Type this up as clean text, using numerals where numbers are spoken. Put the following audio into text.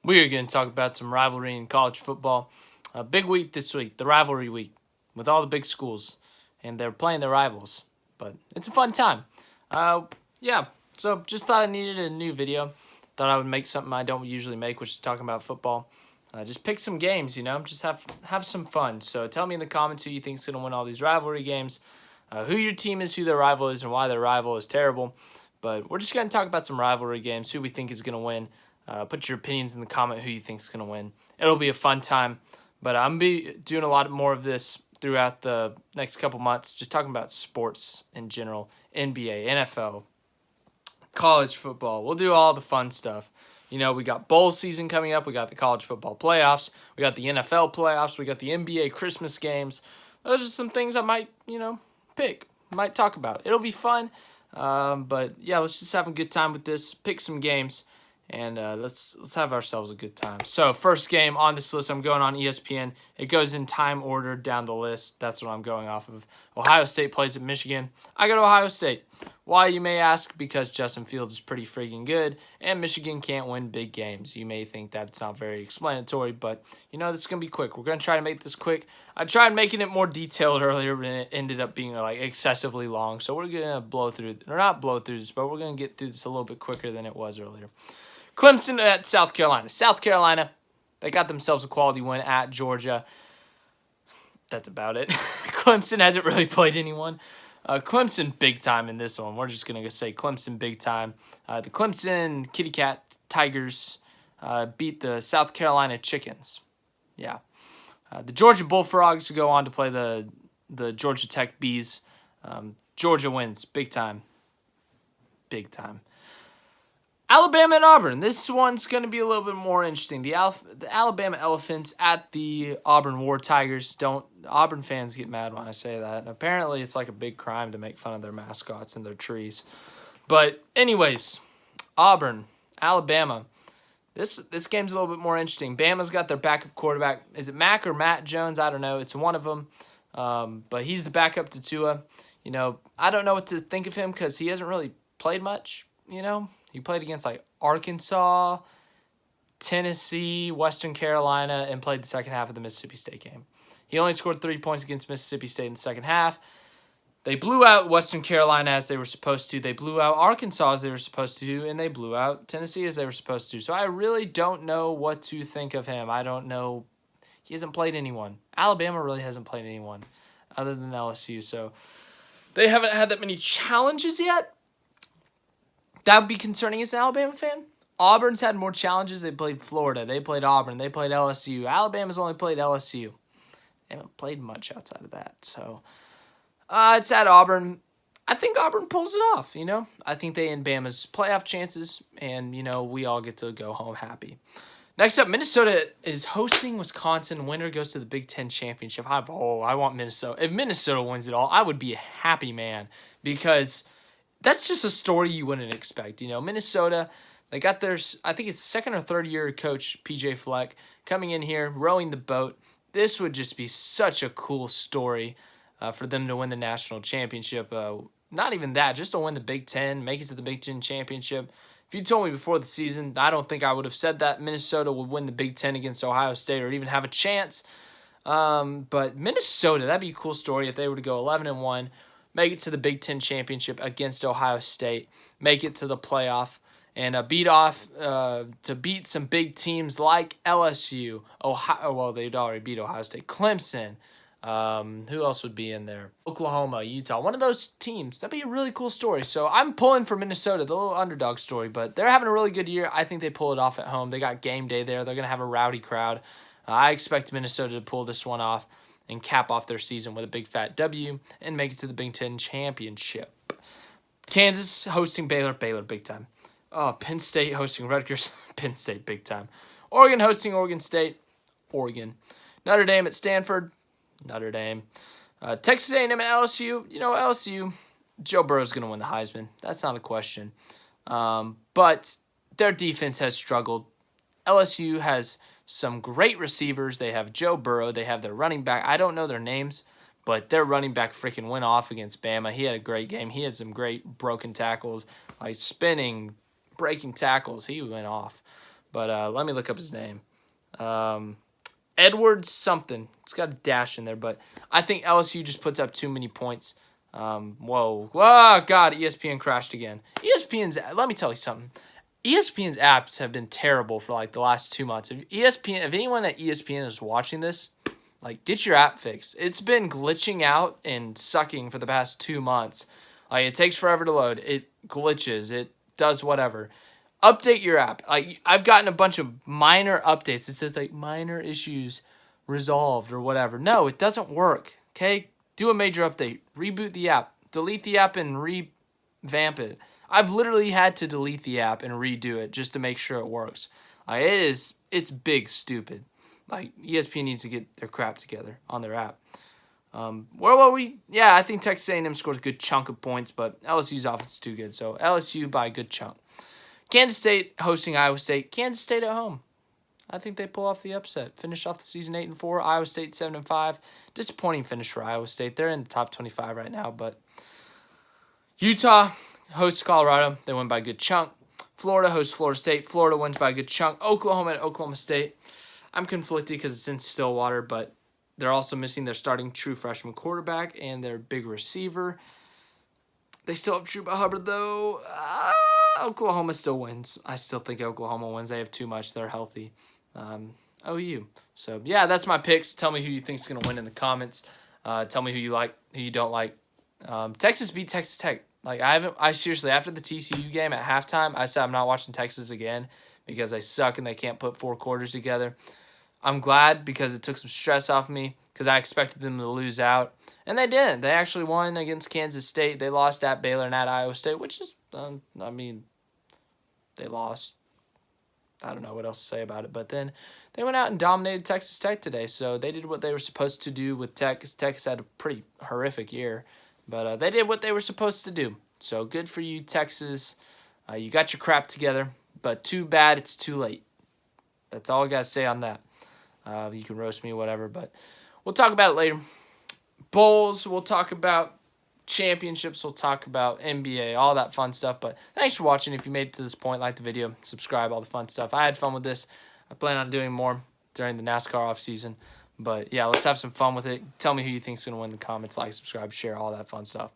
We are going to talk about some rivalry in college football. A big week this week, the rivalry week, with all the big schools, and they're playing their rivals. But it's a fun time. Yeah, so just thought I needed a new video. Thought I would make something I don't usually make, which is talking about football. Just pick some games, just have some fun. So tell me in the comments who you think is going to win all these rivalry games, who your team is, who their rival is, and why their rival is terrible. But we're just going to talk about some rivalry games, who we think is going to win. Put your opinions in the comment who you think is going to win. It'll be a fun time. But I'm going to be doing a lot more of this throughout the next couple months, just talking about sports in general, NBA, NFL, college football. We'll do all the fun stuff. We got bowl season coming up. We got the college football playoffs. We got the NFL playoffs. We got the NBA Christmas games. Those are some things I might, pick, might talk about. It'll be fun. But yeah, let's just have a good time with this. Pick some games, and let's have ourselves a good time. So first game on this list, I'm going on ESPN. It goes in time order down the list. That's what I'm going off of. Ohio State plays at Michigan. I go to Ohio State. Why, you may ask? Because Justin Fields is pretty freaking good, and Michigan can't win big games. You may think that's not very explanatory, but this is going to be quick. We're going to try to make this quick. I tried making it more detailed earlier, but it ended up being excessively long. So we're going to blow through, or not blow through this, but we're going to get through this a little bit quicker than it was earlier. Clemson at South Carolina. South Carolina, they got themselves a quality win at Georgia. That's about it. Clemson hasn't really played anyone. Clemson big time in this one. We're just going to say Clemson big time. The Clemson Kitty Cat Tigers beat the South Carolina Chickens. Yeah. The Georgia Bullfrogs go on to play the Georgia Tech Bees. Georgia wins big time. Big time. Alabama and Auburn. This one's going to be a little bit more interesting. The Alabama Elephants at the Auburn War Tigers. Auburn fans get mad when I say that. And apparently, it's like a big crime to make fun of their mascots and their trees. But anyways, Auburn, Alabama. This game's a little bit more interesting. Bama's got their backup quarterback. Is it Mac or Matt Jones? I don't know. It's one of them. But he's the backup to Tua. I don't know what to think of him because he hasn't really played much, He played against Arkansas, Tennessee, Western Carolina, and played the second half of the Mississippi State game. He only scored 3 points against Mississippi State in the second half. They blew out Western Carolina as they were supposed to. They blew out Arkansas as they were supposed to, and they blew out Tennessee as they were supposed to. So I really don't know what to think of him. I don't know. He hasn't played anyone. Alabama really hasn't played anyone other than LSU. So they haven't had that many challenges yet. That would be concerning as an Alabama fan. Auburn's had more challenges. They played Florida. They played Auburn. They played LSU. Alabama's only played LSU. They haven't played much outside of that. So it's at Auburn. I think Auburn pulls it off, I think they end Bama's playoff chances, and, we all get to go home happy. Next up, Minnesota is hosting Wisconsin. Winner goes to the Big Ten Championship. I want Minnesota. If Minnesota wins it all, I would be a happy man because that's just a story you wouldn't expect. Minnesota, they got their, I think it's second or third year coach, PJ Fleck, coming in here, rowing the boat. This would just be such a cool story for them to win the national championship. Not even that, just to win the Big Ten, make it to the Big Ten Championship. If you told me before the season, I don't think I would have said that Minnesota would win the Big Ten against Ohio State or even have a chance. But Minnesota, that'd be a cool story if they were to go 11-1. Make it to the Big Ten Championship against Ohio State, make it to the playoff, and beat some big teams like LSU, Ohio. Well, they'd already beat Ohio State, Clemson. Who else would be in there? Oklahoma, Utah, one of those teams. That'd be a really cool story. So I'm pulling for Minnesota, the little underdog story, but they're having a really good year. I think they pull it off at home. They got game day there. They're going to have a rowdy crowd. I expect Minnesota to pull this one off and cap off their season with a big fat W and make it to the Big Ten Championship. Kansas hosting Baylor, big time. Oh, Penn State hosting Rutgers, Penn State, big time. Oregon hosting Oregon State, Oregon. Notre Dame at Stanford, Notre Dame. Texas A&M and LSU, LSU, Joe Burrow's going to win the Heisman. That's not a question. But their defense has struggled. LSU has some great receivers. They have Joe Burrow. They have their running back. I don't know their names, but their running back freaking went off against Bama. He had a great game. He had some great broken tackles, spinning, breaking tackles. He went off. But let me look up his name. Edward something. It's got a dash in there, but I think LSU just puts up too many points. Whoa, God, ESPN crashed again. Let me tell you something. ESPN's apps have been terrible for like the last 2 months. If anyone at ESPN is watching this, like, get your app fixed. It's been glitching out and sucking for the past 2 months. Like, it takes forever to load. It glitches. It does whatever. Update your app. Like, I've gotten a bunch of minor updates. It says like minor issues resolved or whatever. No, it doesn't work. Okay, do a major update. Reboot the app. Delete the app and revamp it. I've literally had to delete the app and redo it just to make sure it works. Like, it's big stupid. Like, ESPN needs to get their crap together on their app. Where were we? Yeah, I think Texas A&M scores a good chunk of points, but LSU's offense is too good. So LSU by a good chunk. Kansas State hosting Iowa State. Kansas State at home. I think they pull off the upset. Finish off the season 8-4. Iowa State 7-5. Disappointing finish for Iowa State. They're in the top 25 right now, but Utah hosts Colorado. They win by a good chunk. Florida hosts Florida State. Florida wins by a good chunk. Oklahoma at Oklahoma State. I'm conflicted because it's in Stillwater, but they're also missing their starting true freshman quarterback and their big receiver. They still have Chuba Hubbard, though. Oklahoma still wins. I still think Oklahoma wins. They have too much. They're healthy. OU. So, yeah, that's my picks. Tell me who you think is going to win in the comments. Tell me who you like, who you don't like. Texas beat Texas Tech. Like, I seriously, after the TCU game at halftime, I said I'm not watching Texas again because they suck and they can't put 4 quarters together. I'm glad because it took some stress off me because I expected them to lose out. And they didn't. They actually won against Kansas State. They lost at Baylor and at Iowa State, which is, they lost. I don't know what else to say about it. But then they went out and dominated Texas Tech today. So they did what they were supposed to do with Tech, because Tech's had a pretty horrific year. But they did what they were supposed to do. So good for you, Texas. You got your crap together. But too bad it's too late. That's all I got to say on that. You can roast me, whatever. But we'll talk about it later. Bowls, we'll talk about championships, we'll talk about NBA, all that fun stuff. But thanks for watching. If you made it to this point, like the video, subscribe, all the fun stuff. I had fun with this. I plan on doing more during the NASCAR offseason. But, yeah, let's have some fun with it. Tell me who you think is going to win in the comments. Like, subscribe, share, all that fun stuff.